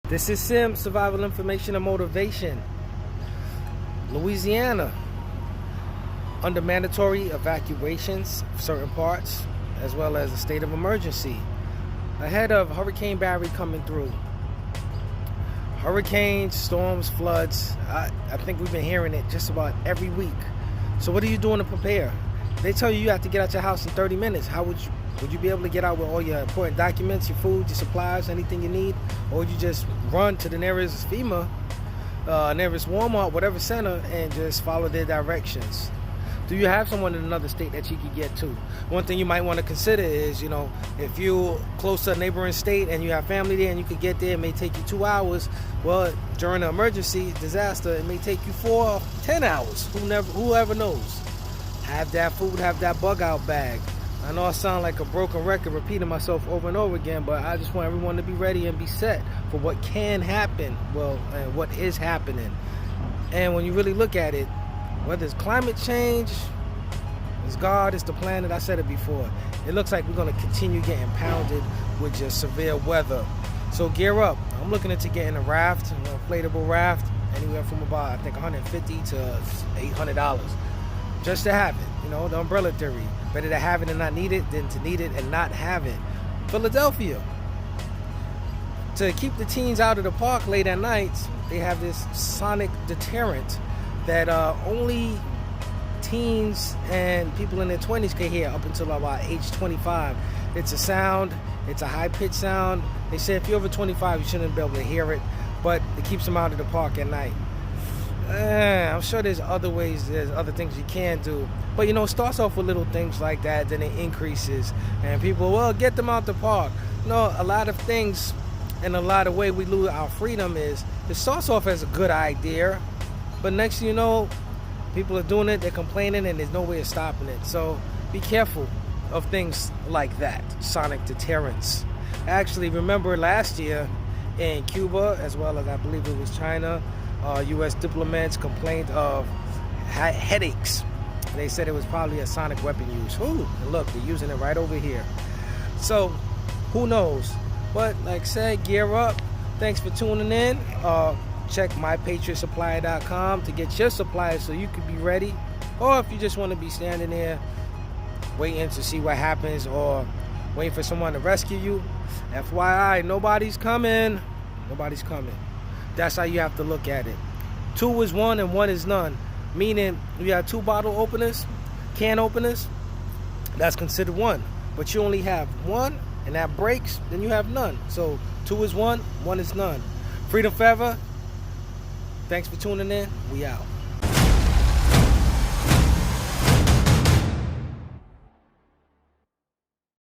This is Sim, Survival Information and Motivation. Louisiana, under mandatory evacuations of certain parts, as well as a state of emergency, ahead of Hurricane Barry coming through. Hurricanes, storms, floods, I think we've been hearing it just about every week. So what are you doing to prepare? They tell you have to get out your house in 30 minutes. How would you be able to get out with all your important documents, your food, your supplies, anything you need? Or would you just run to the nearest FEMA, nearest Walmart, whatever center, and just follow their directions? Do you have someone in another state that you could get to? One thing you might want to consider is, if you're close to a neighboring state and you have family there and you could get there, it may take you 2 hours. Well, during an emergency disaster, it may take you 4 or 10 hours. Whoever knows. Have that food, have that bug out bag. I know I sound like a broken record repeating myself over and over again, but I just want everyone to be ready and be set for what can happen, and what is happening. And when you really look at it, whether it's climate change, it's God, it's the planet, I said it before, it looks like we're going to continue getting pounded with just severe weather. So gear up. I'm looking into getting a raft, an inflatable raft, anywhere from about, I think, $150 to $800. Just to have it, the umbrella theory. Better to have it and not need it than to need it and not have it. Philadelphia. To keep the teens out of the park late at night, they have this sonic deterrent that only teens and people in their 20s can hear up until about age 25. It's a sound, it's a high-pitched sound. They say if you're over 25, you shouldn't be able to hear it, but it keeps them out of the park at night. I'm sure there's other ways, there's other things you can do. But it starts off with little things like that, then it increases. And people, get them out the park. No, a lot of things and a lot of way we lose our freedom is, it starts off as a good idea, but next thing you know, people are doing it, they're complaining, and there's no way of stopping it. So be careful of things like that, sonic deterrence. Actually, remember last year in Cuba, as well as I believe it was China, U.S. diplomats complained of headaches. They said it was probably a sonic weapon use. Ooh, and look, they're using it right over here. So, who knows? But like I said, gear up. Thanks for tuning in. Check mypatriotsupply.com to get your supplies so you can be ready. Or if you just want to be standing there waiting to see what happens or waiting for someone to rescue you, FYI, nobody's coming. Nobody's coming. That's how you have to look at it. 2 is 1 and 1 is none. Meaning, you have 2 bottle openers, can openers, that's considered 1. But you only have 1, and that breaks, then you have none. So 2 is 1, 1 is none. Freedom forever. Thanks for tuning in. We out.